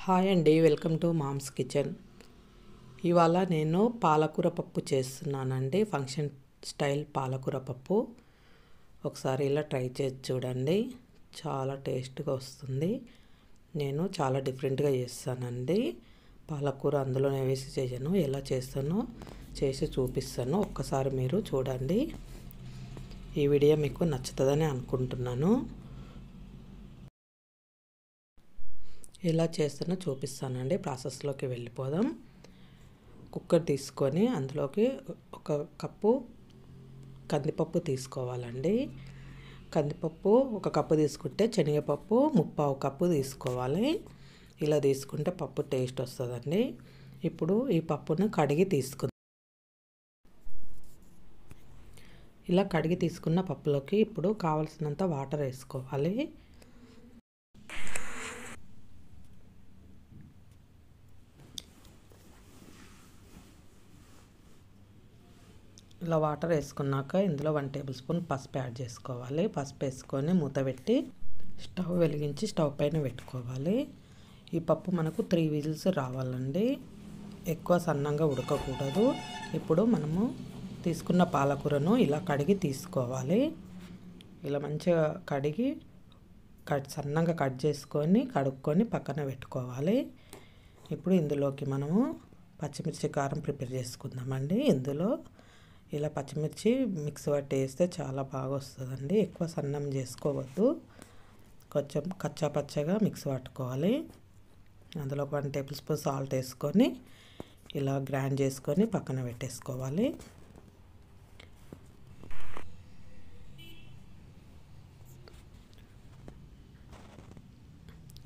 Hi అండి, welcome to moms kitchen. ఇవాళ నేను పాలకూర పప్పు చేస్తున్నానండి. ఫంక్షన్ స్టైల్ పాలకూర పప్పు. ఒకసారి ఇలా ట్రై చేసి చూడండి, చాలా టేస్ట్గా వస్తుంది. నేను చాలా డిఫరెంట్గా చేస్తానండి. పాలకూర అందులోనే వేసి చేయను, ఎలా చేస్తానో చేసి చూపిస్తాను. ఒక్కసారి మీరు చూడండి. ఈ వీడియో మీకు నచ్చుతుందని అనుకుంటున్నాను. ఎలా చేస్తానో చూపిస్తానండి. ప్రాసెస్లోకి వెళ్ళిపోదాం. కుక్కర్ తీసుకొని అందులోకి ఒక కప్పు కందిపప్పు తీసుకోవాలండి. కందిపప్పు ఒక కప్పు తీసుకుంటే శనగపప్పు 3/4 కప్పు తీసుకోవాలి. ఇలా తీసుకుంటే పప్పు టేస్ట్ వస్తుందండి. ఇప్పుడు ఈ పప్పును కడిగి తీసుకుందాం. ఇలా కడిగి తీసుకున్న పప్పులోకి ఇప్పుడు కావలసినంత వాటర్ వేసుకోవాలి. ఇలా వాటర్ వేసుకున్నాక ఇందులో 1 టేబుల్ స్పూన్ పసుపు యాడ్ చేసుకోవాలి. పసుపు వేసుకొని మూత పెట్టి స్టవ్ వెలిగించి స్టవ్ పైన పెట్టుకోవాలి. ఈ పప్పు మనకు 3 విజిల్స్ రావాలండి. ఎక్కువ సన్నంగా ఉడకకూడదు. ఇప్పుడు మనము తీసుకున్న పాలకూరను ఇలా కడిగి తీసుకోవాలి. ఇలా మంచిగా కడిగి సన్నంగా కట్ చేసుకొని కడుక్కొని పక్కన పెట్టుకోవాలి. ఇప్పుడు ఇందులోకి మనము పచ్చిమిర్చి కారం ప్రిపేర్ చేసుకుందామండి. ఇందులో ఇలా పచ్చిమిర్చి మిక్స్ పట్టి వేస్తే చాలా బాగా వస్తుందండి. ఎక్కువ సన్నం చేసుకోవద్దు, కొంచెం కచ్చా పచ్చగా మిక్స్ పట్టుకోవాలి. అందులో 1 టేబుల్ స్పూన్ సాల్ట్ వేసుకొని ఇలా గ్రైండ్ చేసుకొని పక్కన పెట్టేసుకోవాలి.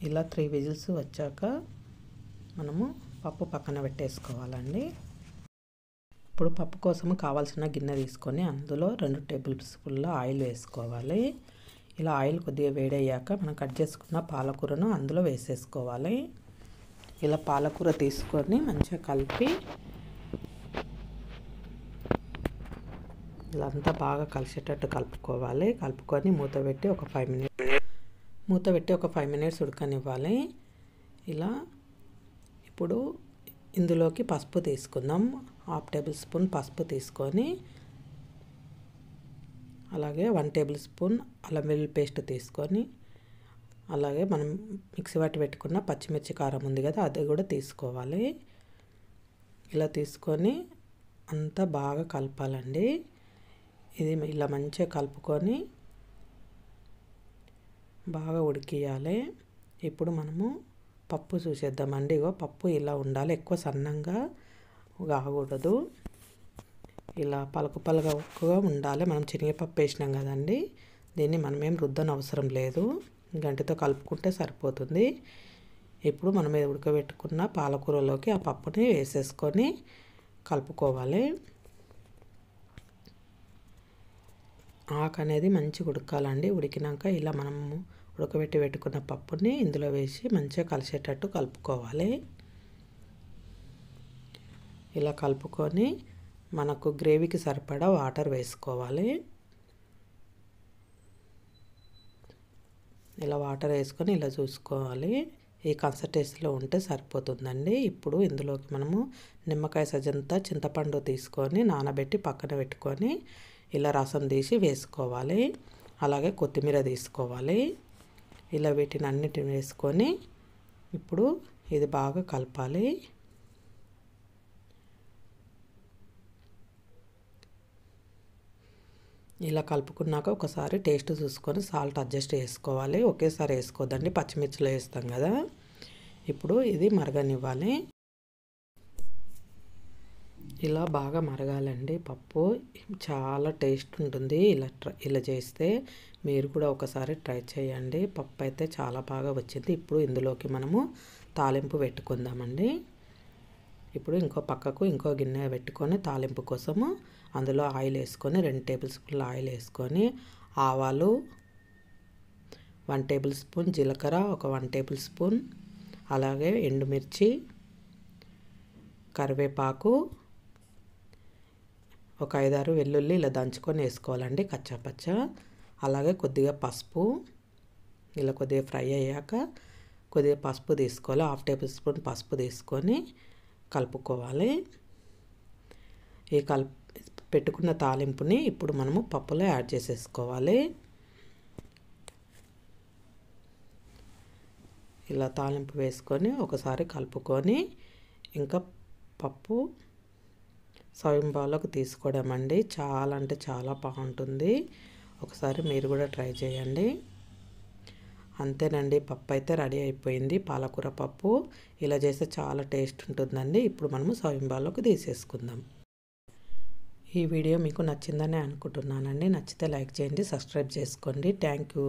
ఇలా 3 విజిల్స్ వచ్చాక మనము పప్పు పక్కన పెట్టేసుకోవాలండి. ఇప్పుడు పప్పు కోసం కావాల్సిన గిన్నె తీసుకొని అందులో 2 టేబుల్ స్పూన్ల ఆయిల్ వేసుకోవాలి. ఇలా ఆయిల్ కొద్దిగా వేడయ్యాక మనం కట్ చేసుకున్న పాలకూరను అందులో వేసేసుకోవాలి. ఇలా పాలకూర తీసుకొని మంచిగా కలిపి ఇలా అంతా బాగా కలిసేటట్టు కలుపుకోవాలి. కలుపుకొని మూత పెట్టి ఒక 5 మినిట్స్ ఉడకనివ్వాలి. ఇలా ఇప్పుడు ఇందులోకి పసుపు తీసుకుందాం. 1/2 టేబుల్ స్పూన్ పసుపు తీసుకొని అలాగే 1 టేబుల్ స్పూన్ అల్లం వెల్లుల్లి పేస్ట్ తీసుకొని అలాగే మనం మిక్సీ పట్టి పెట్టుకున్న పచ్చిమిర్చి కారం ఉంది కదా, అది కూడా తీసుకోవాలి. ఇలా తీసుకొని అంతా బాగా కలపాలండి. ఇది ఇలా మంచిగా కలుపుకొని బాగా ఉడికియాలి. ఇప్పుడు మనము పప్పు చూసేద్దామండి. పప్పు ఇలా ఉండాలి, ఎక్కువ సన్నంగా కాకూడదు. ఇలా పలుకుగా ఉండాలి. మనం శనగపప్పు వేసినాం కదండి, దీన్ని మనం ఏం రుద్దన అవసరం లేదు, గంటితో కలుపుకుంటే సరిపోతుంది. ఇప్పుడు మనం ఉడకబెట్టుకున్న పాలకూరలోకి ఆ పప్పుని వేసేసుకొని కలుపుకోవాలి. ఆకు అనేది మంచిగా ఉడకాలండి. ఉడికినాక ఇలా మనము ఉడకబెట్టి పెట్టుకున్న పప్పుని ఇందులో వేసి మంచిగా కలిసేటట్టు కలుపుకోవాలి. ఇలా కలుపుకొని మనకు గ్రేవీకి సరిపడా వాటర్ వేసుకోవాలి. ఇలా వాటర్ వేసుకొని ఇలా చూసుకోవాలి. ఈ కన్సిస్టెన్సీలో ఉంటే సరిపోతుందండి. ఇప్పుడు ఇందులోకి మనము నిమ్మకాయ సజ్జంతా చింతపండు తీసుకొని నానబెట్టి పక్కన పెట్టుకొని ఇలా రసం తీసి వేసుకోవాలి. అలాగే కొత్తిమీర తీసుకోవాలి. ఇలా వీటిని అన్నిటిని వేసుకొని ఇప్పుడు ఇది బాగా కలపాలి. ఇలా కలుపుకున్నాక ఒకసారి టేస్ట్ చూసుకొని సాల్ట్ అడ్జస్ట్ చేసుకోవాలి. ఒకేసారి వేసుకోవద్దండి, పచ్చిమిర్చిలో వేస్తాం కదా. ఇప్పుడు ఇది మరగనివ్వాలి. ఇలా బాగా మరగాలండి. పప్పు చాలా టేస్ట్ ఉంటుంది. ఇలా చేస్తే మీరు కూడా ఒకసారి ట్రై చేయండి. పప్పు అయితే చాలా బాగా వచ్చింది. ఇప్పుడు ఇందులోకి మనము తాలింపు పెట్టుకుందామండి. ఇప్పుడు ఇంకో గిన్నె పెట్టుకొని తాలింపు కోసము అందులో ఆయిల్ వేసుకొని 2 టేబుల్ స్పూన్ల ఆయిల్ వేసుకొని ఆవాలు 1 టేబుల్ స్పూన్, జీలకర్ర ఒక 1 టేబుల్ స్పూన్, అలాగే ఎండుమిర్చి, కరివేపాకు, ఒక 5-6 వెల్లుల్లి ఇలా దంచుకొని వేసుకోవాలండి కచ్చాపచ్చ. అలాగే కొద్దిగా పసుపు. ఇలా కొద్దిగా ఫ్రై అయ్యాక కొద్దిగా పసుపు తీసుకోవాలి, 1/2 టేబుల్ స్పూన్ పసుపు తీసుకొని కలుపుకోవాలి. ఈ పెట్టుకున్న తాలింపుని ఇప్పుడు మనము పప్పులో యాడ్ చేసేసుకోవాలి. ఇలా తాలింపు వేసుకొని ఒకసారి కలుపుకొని ఇంకా పప్పు సర్వింగ్ బౌల్లోకి తీసుకోవడం అండి. చాలా అంటే చాలా బాగుంటుంది. ఒకసారి మీరు కూడా ట్రై చేయండి. అంతేనండి, పప్పు అయితే రెడీ అయిపోయింది. పాలకూర పప్పు ఇలా చేస్తే చాలా టేస్ట్ ఉంటుందండి. ఇప్పుడు మనము సర్వింగ్ బౌల్లోకి తీసేసుకుందాం. ఈ వీడియో మీకు నచ్చిందని అనుకుంటున్నానండి. నచ్చితే లైక్ చేయండి, సబ్స్క్రైబ్ చేసుకోండి. Thank you.